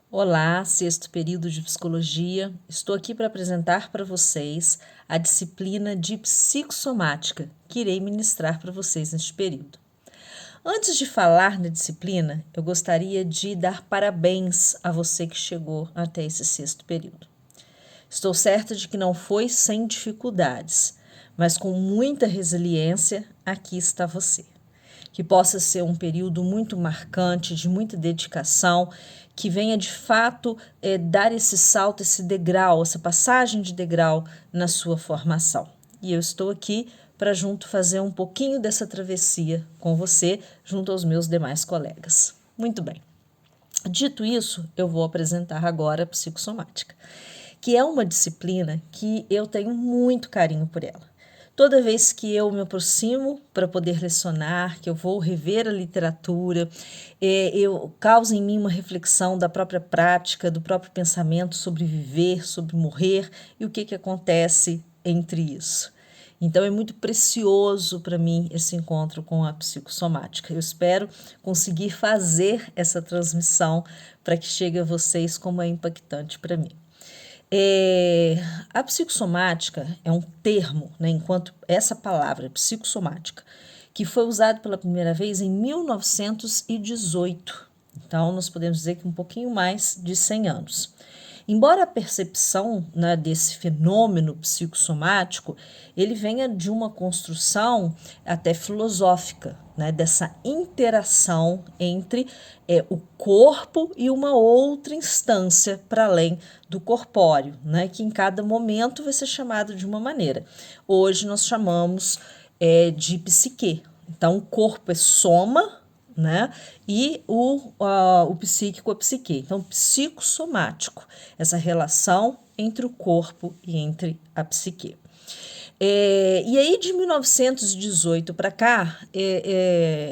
Olá, sexto período de psicologia. Estou aqui para apresentar para vocês a disciplina de psicossomática que irei ministrar para vocês neste período. Antes de falar na disciplina, eu gostaria de dar parabéns a você que chegou até esse sexto período. Estou certa de que não foi sem dificuldades, mas com muita resiliência, aqui está você. Que possa ser um período muito marcante, de muita dedicação, que venha de fato dar esse salto, esse degrau, essa passagem de degrau na sua formação. E eu estou aqui para junto fazer um pouquinho dessa travessia com você, junto aos meus demais colegas. Muito bem. Dito isso, eu vou apresentar agora a psicossomática, que é uma disciplina que eu tenho muito carinho por ela. Toda vez que eu me aproximo para poder lecionar, que eu vou rever a literatura, eu causo em mim uma reflexão da própria prática, do próprio pensamento sobre viver, sobre morrer e o que acontece entre isso. Então é muito precioso para mim esse encontro com a psicossomática. Eu espero conseguir fazer essa transmissão para que chegue a vocês como é impactante para mim. A psicossomática é um termo, né, enquanto essa palavra psicossomática, que foi usado pela primeira vez em 1918. Então, nós podemos dizer que um pouquinho mais de 100 anos. Embora a percepção, né, desse fenômeno psicossomático, ele venha de uma construção até filosófica, né, dessa interação entre o corpo e uma outra instância para além do corpóreo, né, que em cada momento vai ser chamado de uma maneira. Hoje nós chamamos de psique. Então, o corpo é soma, né? E o psíquico, a psique. Então, psicossomático, essa relação entre o corpo e entre a psique. E aí, de 1918 para cá,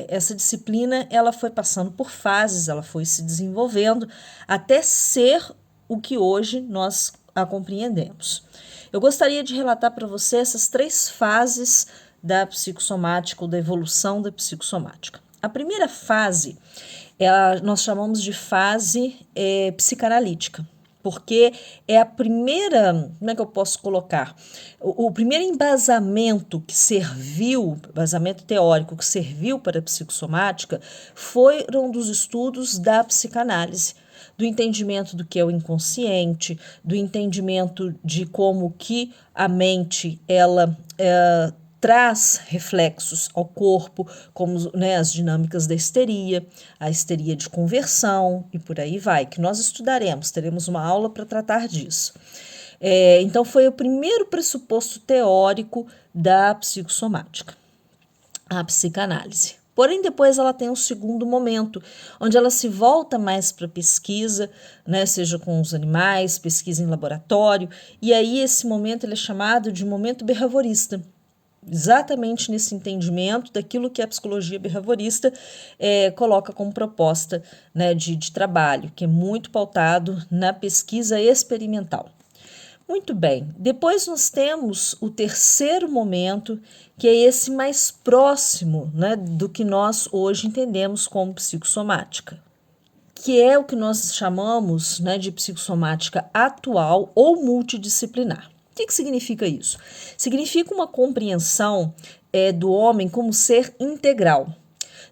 essa disciplina ela foi passando por fases, ela foi se desenvolvendo até ser o que hoje nós a compreendemos. Eu gostaria de relatar para você essas 3 fases da psicossomática ou da evolução da psicossomática. A primeira fase, nós chamamos de fase psicanalítica, porque é a primeira, como é que eu posso colocar? O primeiro embasamento que serviu, embasamento teórico que serviu para a psicossomática, foram dos estudos da psicanálise, do entendimento do que é o inconsciente, do entendimento de como que a mente, ela traz reflexos ao corpo, como, né, as dinâmicas da histeria, a histeria de conversão e por aí vai, que nós estudaremos, teremos uma aula para tratar disso. Então, foi o primeiro pressuposto teórico da psicossomática, a psicanálise. Porém, depois ela tem um segundo momento, onde ela se volta mais para pesquisa, né, seja com os animais, pesquisa em laboratório, e aí esse momento ele é chamado de momento behaviorista, exatamente nesse entendimento daquilo que a psicologia behaviorista coloca como proposta, né, de trabalho, que é muito pautado na pesquisa experimental. Muito bem, depois nós temos o terceiro momento, que é esse mais próximo, né, do que nós hoje entendemos como psicossomática, que é o que nós chamamos, né, de psicossomática atual ou multidisciplinar. O que significa isso? Significa uma compreensão do homem como ser integral.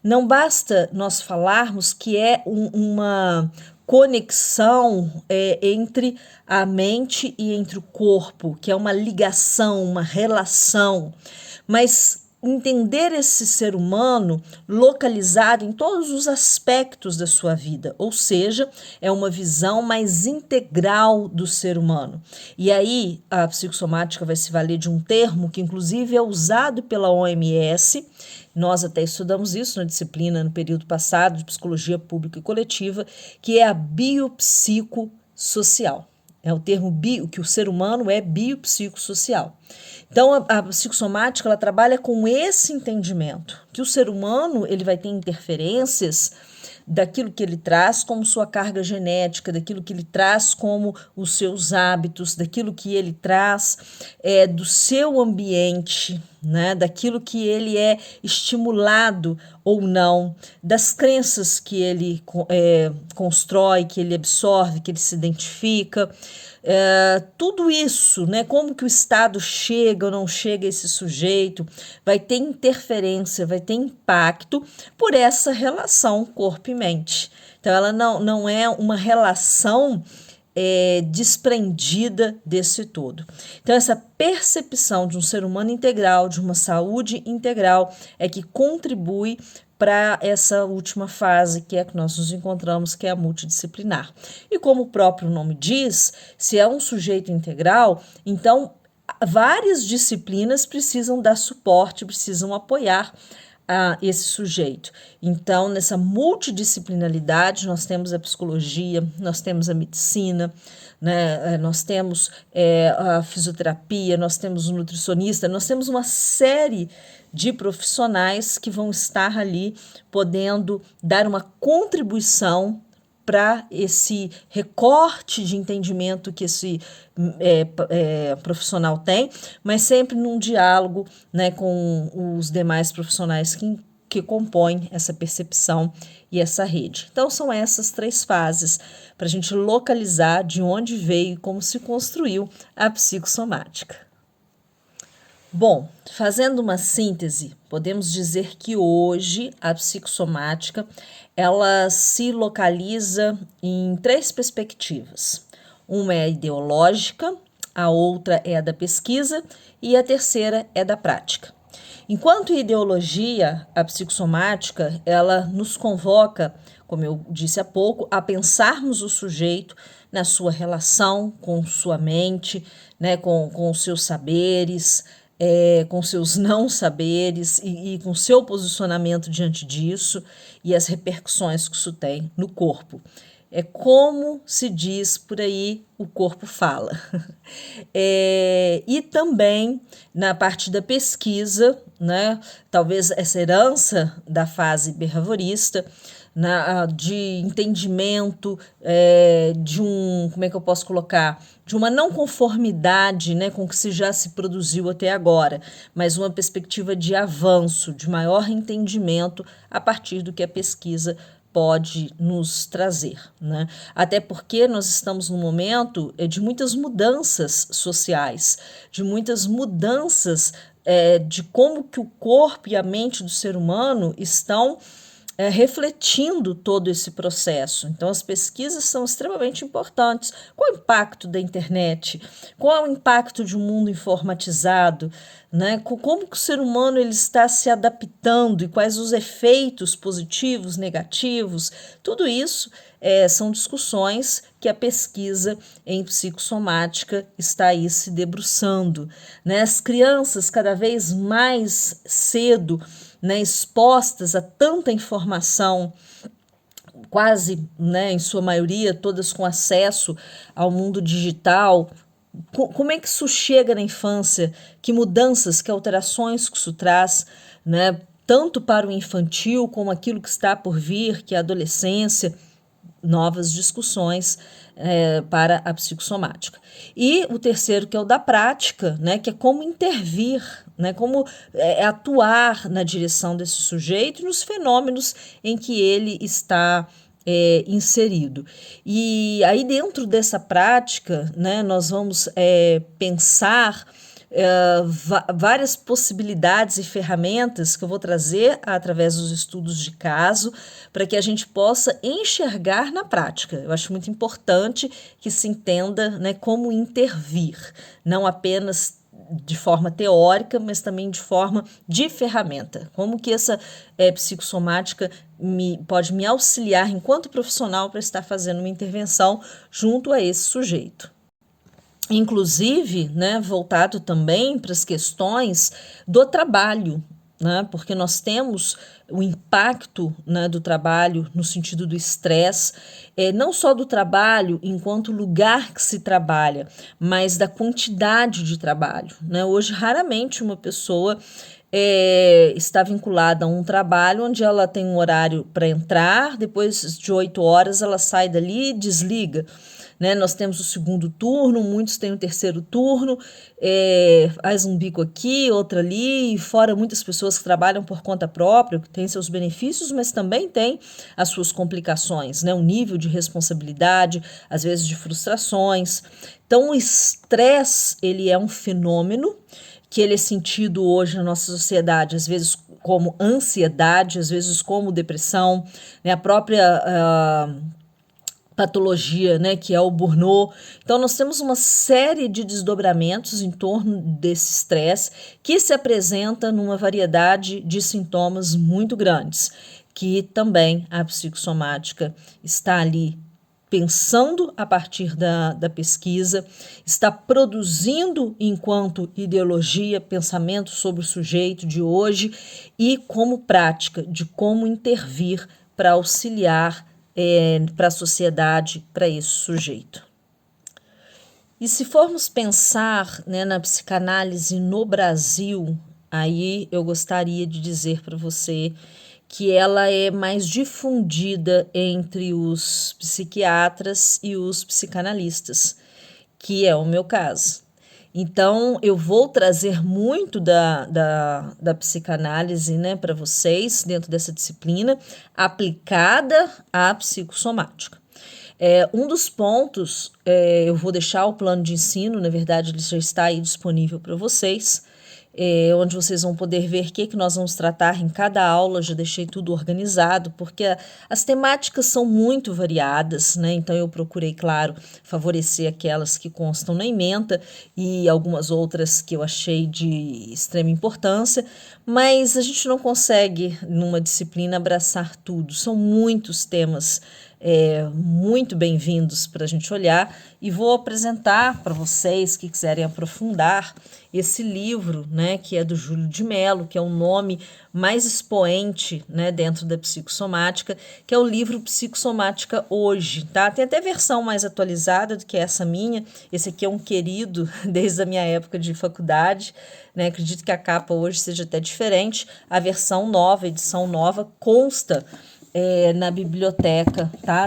Não basta nós falarmos que é uma conexão entre a mente e entre o corpo, que é uma ligação, uma relação, mas entender esse ser humano localizado em todos os aspectos da sua vida, ou seja, é uma visão mais integral do ser humano. E aí a psicossomática vai se valer de um termo que inclusive é usado pela OMS, nós até estudamos isso na disciplina no período passado de psicologia pública e coletiva, que é a biopsicossocial. É o termo bio, que o ser humano é biopsicossocial. Então, a psicossomática ela trabalha com esse entendimento, que o ser humano ele vai ter interferências daquilo que ele traz como sua carga genética, daquilo que ele traz como os seus hábitos, daquilo que ele traz do seu ambiente, né, daquilo que ele é estimulado ou não, das crenças que ele constrói, que ele absorve, que ele se identifica. Tudo isso, né, como que o Estado chega ou não chega a esse sujeito, vai ter interferência, vai ter impacto por essa relação corpo e mente. Então, ela não é uma relação desprendida desse todo. Então, essa percepção de um ser humano integral, de uma saúde integral, é que contribui para essa última fase que nós nos encontramos, que é a multidisciplinar. E como o próprio nome diz, se é um sujeito integral, então várias disciplinas precisam dar suporte, precisam apoiar esse sujeito. Então, nessa multidisciplinaridade, nós temos a psicologia, nós temos a medicina, né, nós temos a fisioterapia, nós temos o nutricionista, nós temos uma série de profissionais que vão estar ali podendo dar uma contribuição para esse recorte de entendimento que esse profissional tem, mas sempre num diálogo, né, com os demais profissionais que compõem essa percepção e essa rede. Então, são essas 3 fases para a gente localizar de onde veio e como se construiu a psicossomática. Bom, fazendo uma síntese, podemos dizer que hoje a psicossomática ela se localiza em 3 perspectivas. Uma é a ideológica, a outra é a da pesquisa e a terceira é da prática. Enquanto ideologia, a psicossomática ela nos convoca, como eu disse há pouco, a pensarmos o sujeito na sua relação com sua mente, né, com os seus saberes, com seus não saberes e com seu posicionamento diante disso e as repercussões que isso tem no corpo. É como se diz por aí, o corpo fala. E também na parte da pesquisa, né, talvez essa herança da fase behaviorista, de entendimento, de como é que eu posso colocar, de uma não conformidade, né, com o que já se produziu até agora, mas uma perspectiva de avanço, de maior entendimento a partir do que a pesquisa pode nos trazer, né? Até porque nós estamos num momento de muitas mudanças sociais, de muitas mudanças de como que o corpo e a mente do ser humano estão refletindo todo esse processo. Então, as pesquisas são extremamente importantes. Qual é o impacto da internet? Qual é o impacto de um mundo informatizado? Né? Como que o ser humano ele está se adaptando e quais os efeitos positivos, negativos? Tudo isso são discussões que a pesquisa em psicossomática está aí se debruçando. Né? As crianças cada vez mais cedo, né, expostas a tanta informação, quase, né, em sua maioria, todas com acesso ao mundo digital. Como é que isso chega na infância? Que mudanças, que alterações que isso traz, né, tanto para o infantil como aquilo que está por vir, que é a adolescência, novas discussões para a psicossomática. E o terceiro, que é o da prática, né, que é como intervir, né, como atuar na direção desse sujeito e nos fenômenos em que ele está inserido. E aí, dentro dessa prática, né, nós vamos pensar várias possibilidades e ferramentas que eu vou trazer através dos estudos de caso para que a gente possa enxergar na prática. Eu acho muito importante que se entenda, né, como intervir, não apenas de forma teórica, mas também de forma de ferramenta. Como que essa psicossomática pode me auxiliar enquanto profissional para estar fazendo uma intervenção junto a esse sujeito. Inclusive, né, voltado também para as questões do trabalho, né, porque nós temos o impacto, né, do trabalho no sentido do estresse, não só do trabalho enquanto lugar que se trabalha, mas da quantidade de trabalho. Né? Hoje, raramente uma pessoa está vinculada a um trabalho onde ela tem um horário para entrar, depois de 8 horas ela sai dali e desliga. Né? Nós temos o segundo turno, muitos têm o terceiro turno, faz um bico aqui, outro ali, e fora muitas pessoas que trabalham por conta própria, que têm seus benefícios, mas também têm as suas complicações, né? Um nível de responsabilidade, às vezes de frustrações. Então, o estresse, ele é um fenômeno que ele é sentido hoje na nossa sociedade, às vezes como ansiedade, às vezes como depressão, né? A própria patologia, né, que é o burnout. Então, nós temos uma série de desdobramentos em torno desse estresse que se apresenta numa variedade de sintomas muito grandes, que também a psicossomática está ali pensando a partir da pesquisa, está produzindo enquanto ideologia, pensamento sobre o sujeito de hoje e como prática de como intervir para auxiliar para a sociedade, para esse sujeito. E se formos pensar, né, na psicanálise no Brasil, aí eu gostaria de dizer para você que ela é mais difundida entre os psiquiatras e os psicanalistas, que é o meu caso. Então, eu vou trazer muito da psicanálise, né, para vocês, dentro dessa disciplina, aplicada à psicossomática. Um dos pontos, eu vou deixar o plano de ensino, na verdade, ele já está aí disponível para vocês, onde vocês vão poder ver o que nós vamos tratar em cada aula. Já deixei tudo organizado, porque as temáticas são muito variadas, né? Então eu procurei, claro, favorecer aquelas que constam na ementa e algumas outras que eu achei de extrema importância, mas a gente não consegue, numa disciplina, abraçar tudo. São muitos temas muito bem-vindos para a gente olhar, e vou apresentar para vocês que quiserem aprofundar esse livro, né, que é do Júlio de Mello, que é o nome mais expoente, né, dentro da psicossomática, que é o livro Psicossomática Hoje, tá? Tem até versão mais atualizada do que essa minha. Esse aqui é um querido desde a minha época de faculdade, né? Acredito que a capa hoje seja até diferente. A versão nova, a edição nova, consta na biblioteca, tá,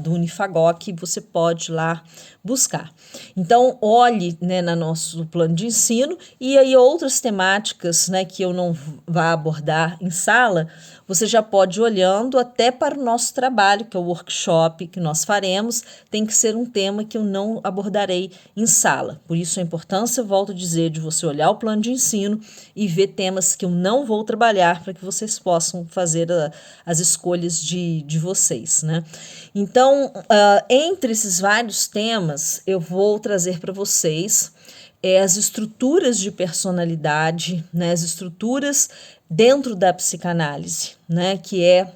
do Unifagoc, você pode ir lá buscar. Então, olhe, né, no nosso plano de ensino, e aí outras temáticas, né, que eu não vá abordar em sala, você já pode ir olhando até para o nosso trabalho, que é o workshop que nós faremos. Tem que ser um tema que eu não abordarei em sala. Por isso a importância, volto a dizer, de você olhar o plano de ensino e ver temas que eu não vou trabalhar, para que vocês possam fazer as escolhas de vocês, né? Então, entre esses vários temas, eu vou trazer para vocês as estruturas de personalidade, né, as estruturas dentro da psicanálise, né, que é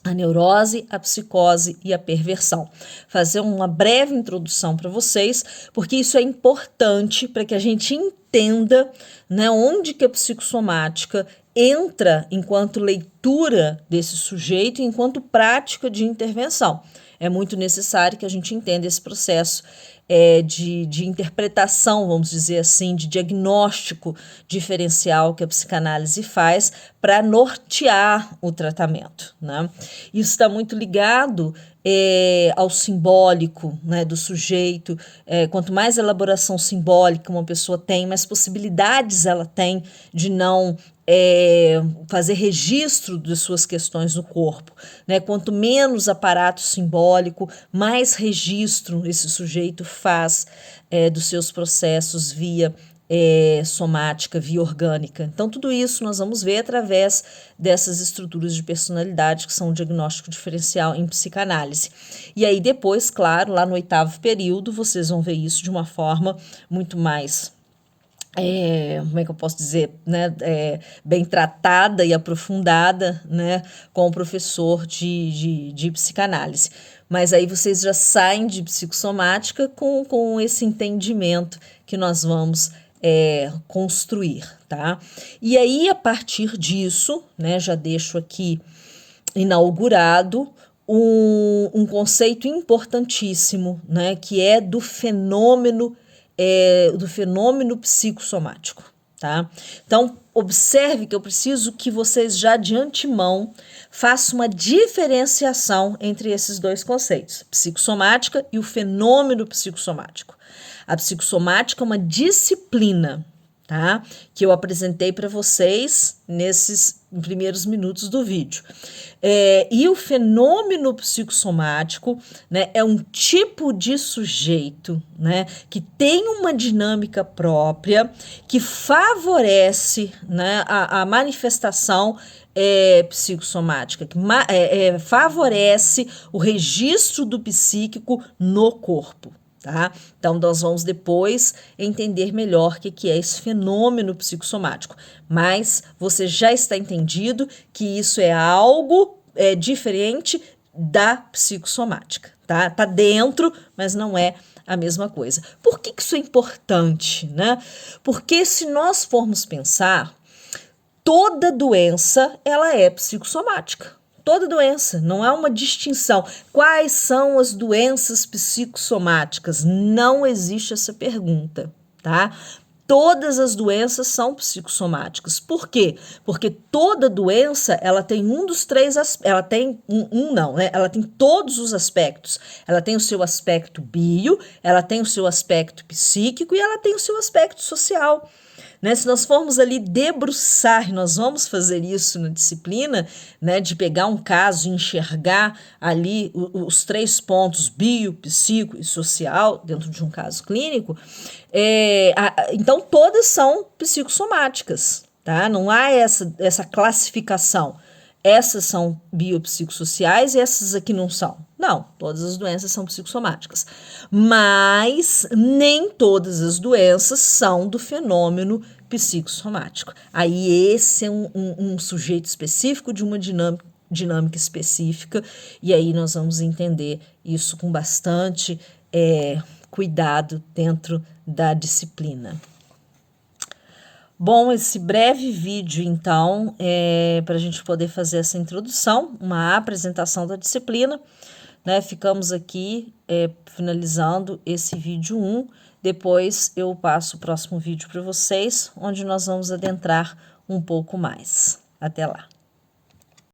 a neurose, a psicose e a perversão. Fazer uma breve introdução para vocês, porque isso é importante para que a gente entenda, né, onde que a psicossomática entra enquanto leitura desse sujeito, enquanto prática de intervenção. É muito necessário que a gente entenda esse processo de interpretação, vamos dizer assim, de diagnóstico diferencial que a psicanálise faz para nortear o tratamento, né? Isso está muito ligado ao simbólico, né, do sujeito. Quanto mais elaboração simbólica uma pessoa tem, mais possibilidades ela tem de não fazer registro de suas questões no corpo, né? Quanto menos aparato simbólico, mais registro esse sujeito faz dos seus processos via somática, via orgânica. Então, tudo isso nós vamos ver através dessas estruturas de personalidade, que são o diagnóstico diferencial em psicanálise. E aí depois, claro, lá no 8º período, vocês vão ver isso de uma forma muito mais como é que eu posso dizer, né, bem tratada e aprofundada, né, com o professor de psicanálise. Mas aí vocês já saem de psicossomática com esse entendimento que nós vamos construir, tá? E aí, a partir disso, né, já deixo aqui inaugurado um conceito importantíssimo, né, que é do fenômeno psicossomático, tá? Então, observe que eu preciso que vocês já de antemão façam uma diferenciação entre esses dois conceitos, psicossomática e o fenômeno psicossomático. A psicossomática é uma disciplina, tá? Que eu apresentei para vocês nesses primeiros minutos do vídeo. E o fenômeno psicossomático, né, é um tipo de sujeito, né, que tem uma dinâmica própria, que favorece, né, a manifestação psicossomática, que favorece o registro do psíquico no corpo. Tá? Então, nós vamos depois entender melhor o que é esse fenômeno psicossomático. Mas você já está entendido que isso é algo diferente da psicossomática. Tá? Tá dentro, mas não é a mesma coisa. Por que isso é importante, né? Porque se nós formos pensar, toda doença ela é psicossomática. Toda doença, não há uma distinção. Quais são as doenças psicossomáticas? Não existe essa pergunta, tá? Todas as doenças são psicossomáticas. Por quê? Porque toda doença, ela tem um dos três, ela tem né? Ela tem todos os aspectos. Ela tem o seu aspecto bio, ela tem o seu aspecto psíquico e ela tem o seu aspecto social. Né? Se nós formos ali debruçar, nós vamos fazer isso na disciplina, né, de pegar um caso e enxergar ali os 3 pontos, bio, psíquico e social, dentro de um caso clínico, então todas são psicossomáticas, tá? Não há essa classificação. Essas são biopsicossociais e essas aqui não são. Não, todas as doenças são psicossomáticas. Mas nem todas as doenças são do fenômeno psicossomático. Aí esse é um sujeito específico de uma dinâmica específica, e aí nós vamos entender isso com bastante cuidado dentro da disciplina. Bom, esse breve vídeo, então, para a gente poder fazer essa introdução, uma apresentação da disciplina, né? Ficamos aqui finalizando esse vídeo 1, depois eu passo o próximo vídeo para vocês, onde nós vamos adentrar um pouco mais. Até lá!